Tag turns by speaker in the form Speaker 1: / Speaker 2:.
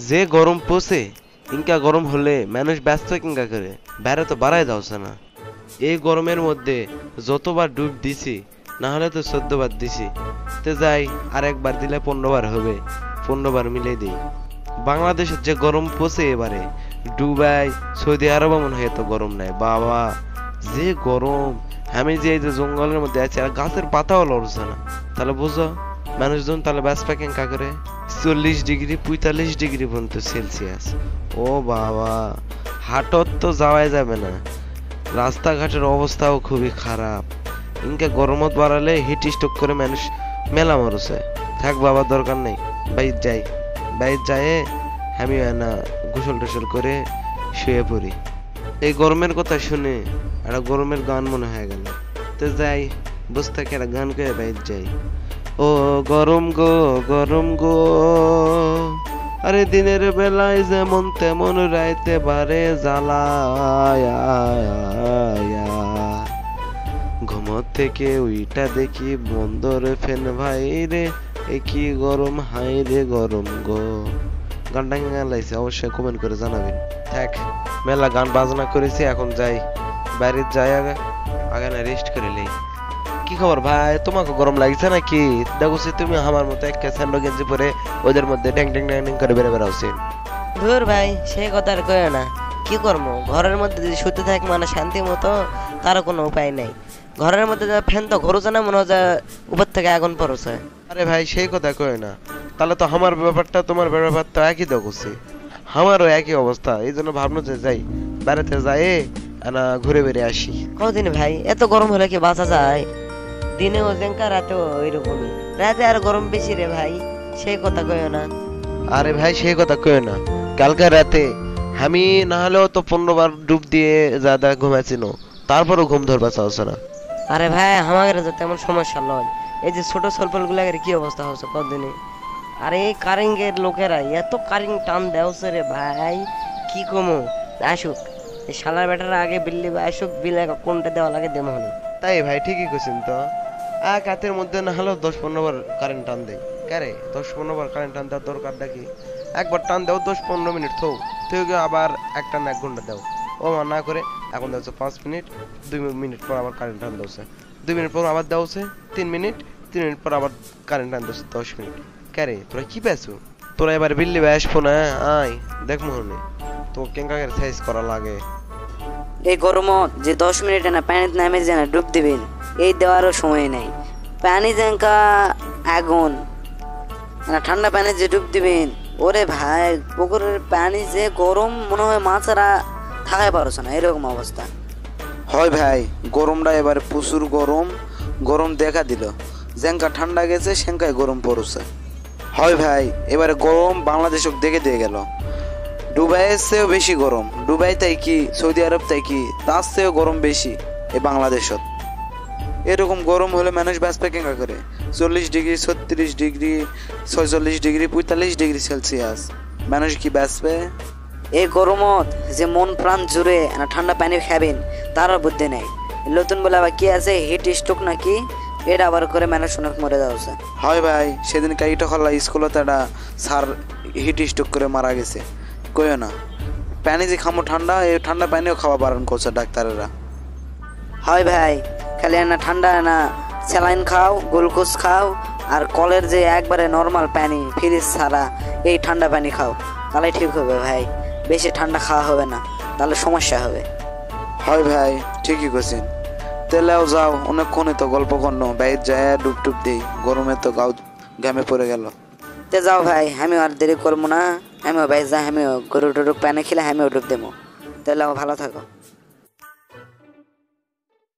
Speaker 1: যে গরম পড়ছে, ইনকা গরম হলে মানুষ ব্যস্ত কিংকা করে বাইরে তো বাড়াই যাচ্ছে না। এই গরমের মধ্যে যতবার ডুব দিছি, না হলে তো 14 বার দিছি, তে যাই আর একবার দিলে 15 বার হবে, 15 বার মিলে দিই। বাংলাদেশের যে গরম পড়ছে এবারে, দুবাই সৌদি আরবে মনে হয় এত গরম নাই বাবা। যে গরম, আমি যে এই যে জঙ্গলের মধ্যে আছি আর গাছের পাতাও লড়ছে না, তাহলে বুঝো মানুষজন তাহলে ব্যাস প্যাকিং কা করে 40 ডিগ্রি 45 ডিগ্রি পর্যন্ত সেলসিয়াস। ও বাবা, হাটত তো যাওয়াই যাবে না, রাস্তাঘাটের অবস্থাও খুবই খারাপ। ইনকে গরমত বাড়ালে হিট স্ট্রোক করে মানুষ মেলা মরছে। থাক বাবা, দরকার নেই, বাইর যাই। বাইর যায় আমি না গোসল টোসল করে শুয়ে পড়ি। এই গরমের কথা শুনে একটা গরমের গান মনে হয়ে গেল, তো যাই বসে থেকে একটা গান করে বাইর যাই। ও গরম গো গরম গো, আরে দিনের বেলায় যেমন তেমন রাইতে বারে জ্বালায়। ঘুমত থেকে উইটা দেখি বন্দরে ফেন ভাই রে, এ কি গরম হাই রে গরম গো। গানটা কেমন লাগছে অবশ্যই কমেন্ট করে জানাবেন। থাক, মেলা গান বাজনা করেছি, এখন যাই বাইরে যাই, আগে না রেস্ট করে নেই। কি খবর ভাই, তোমাকে গরম লাগছে নাকি? দেখছি তুমি আমার মতো একটা স্যান্ডো গেঞ্জি পরে ওদের মধ্যে ড্যাং ড্যাং ড্যাং ড্যাং করে বেড়ে বেড়াচ্ছে।
Speaker 2: ধুর ভাই, সেই কথা আর কইও না। কি করবো, ঘরের মধ্যে যদি শুতে থাকি মানে শান্তি মতো, তারও কোনো উপায় নাই। ঘরের মধ্যে ফ্যান তো ঘুরছে না, মনে হয় উপর থেকে আগুন পড়ছে।
Speaker 1: আরে ভাই সেই কথা কই না, তাহলে তো আমার ব্যাপারটা তোমার ব্যাপার তো একই দেখছি, আমারও একই অবস্থা। এই জন্য ভাবলো যে যাই বেড়াতে যাই না, ঘুরে বেড়ে আসি।
Speaker 2: কদিন ভাই, এত গরম হলে কি বাঁচা যায়? দিনেও যেঙ্কা, রাতেও ওইরকমই। রাতে আর গরম বেশি রে ভাই, সেই কথা কইও না।
Speaker 1: আরে ভাই সেই কথা কই না, কালকে রাতে আমি না হলেও তো 15 বার ডুব দিয়ে যা ঘুমাইছিল, তারপরও ঘুম ধরবা চাচ্ছে না।
Speaker 2: আরে ভাই, আমাদের তো তেমন সমস্যা নয়। এই যে ছোট সলপল গুলাগের কি অবস্থা হচ্ছে কদিনে। আরে এই কারেন্টের লোকেরা এত কারেন্ট টান দেওছে রে ভাই, কি কমো। আসুক এই শালার বেটারা আগে বিল্লি আসুক, বিল কোনটা দেওয়া লাগে দেবো।
Speaker 1: তাই ভাই ঠিকই কইছেন তো, এক রাতের মধ্যে না হলেও 10-15 বার কারেন্ট টান দেয়। কারে 10-15 বার কারেন্ট টান দেওয়ার দরকারটা কি? একবার টান দাও 10-15 মিনিট থো, থেকে আবার একটা না 1 ঘন্টা দাও। ও না করে এখন দাও 5 মিনিট, 2 মিনিট পর আবার কারেন্ট টান দাওছে, 2 মিনিট পর আবার দাওছে 3 মিনিট, 3 মিনিট পর আবার কারেন্ট টান দাওছে 10 মিনিট। কারে তোরা কি পেছো? তোরা এবার বিল্লি ভাই আসবো না, আয় দেখ মনে তো কেঙ্কাকের সাইজ করা লাগে।
Speaker 3: এই গরমত যে 10 মিনিটে না পানিতে নামে যে না ডুব দিবেন, এই দেওয়ারও সময় নাই। পানি যেঙ্কা আগুন, না ঠান্ডা পানি যে ডুব দিবেন, ওরে ভাই পুকুরের পানি যে গরম, মনে হয় মাছেরা থাকাই পারছে না, এরকম অবস্থা।
Speaker 4: হয় ভাই, গরমটা এবার প্রচুর গরম, গরম দেখা দিল। যেঙ্কা ঠান্ডা গেছে সেঙ্কায় গরম পড়ছে। হয় ভাই, এবারে গরম বাংলাদেশ দেখে দিয়ে গেল। দুবাইয়ের চেয়েও বেশি গরম। দুবাই তাই কি, সৌদি আরব তাই কি, তার চেয়েও গরম বেশি এই বাংলাদেশত। এরকম গরম হলে মানুষ বাঁচবে কেঙ্কা করে? 40 degree 36 degree 46 degree 45 degree Celsius, মানুষ কি বাঁচবে?
Speaker 3: এই গরমত যে মন প্রাণ জুড়ে না ঠান্ডা পানি খাবেন, তারও বুদ্ধি নেই। নতুন বলে আবার কি আছে, হিট স্ট্রোক নাকি, এটা আবার করে মানুষ অনেক মরে যাচ্ছে।
Speaker 4: হয় ভাই, সেদিন কাইটা হল্লা স্কুলতে একটা স্যার হিট স্ট্রোক করে মারা গেছে। কইও না, পানি যে খামো ঠান্ডা, এই ঠান্ডা পানিও খাওয়া বারণ করছে ডাক্তারেরা।
Speaker 3: হয় ভাই, খালি না ঠান্ডা না স্যালাইন খাও, গ্লুকোজ খাও, আর কলের যে একবারে নর্মাল পানি ফ্রিজ ছাড়া এই ঠান্ডা পানি খাও, তাহলে ঠিক হবে ভাই। বেশি ঠান্ডা খাওয়া হবে না, তাহলে সমস্যা হবে।
Speaker 4: হয় ভাই, ঠিকই করছেন। তেলেও যাও, অনেকক্ষণে তো গল্প করল, বাইর যায় ডুব টুব দিই, গরমে তো গাও ঘামে পড়ে গেল।
Speaker 3: তে যাও ভাই, আমিও আর দেরি করবো না, আমিও ভাই যাই, আমিও গরু টরু পানি খেলে আমিও ডুব দেবো। তাহলে ভালো থাকো।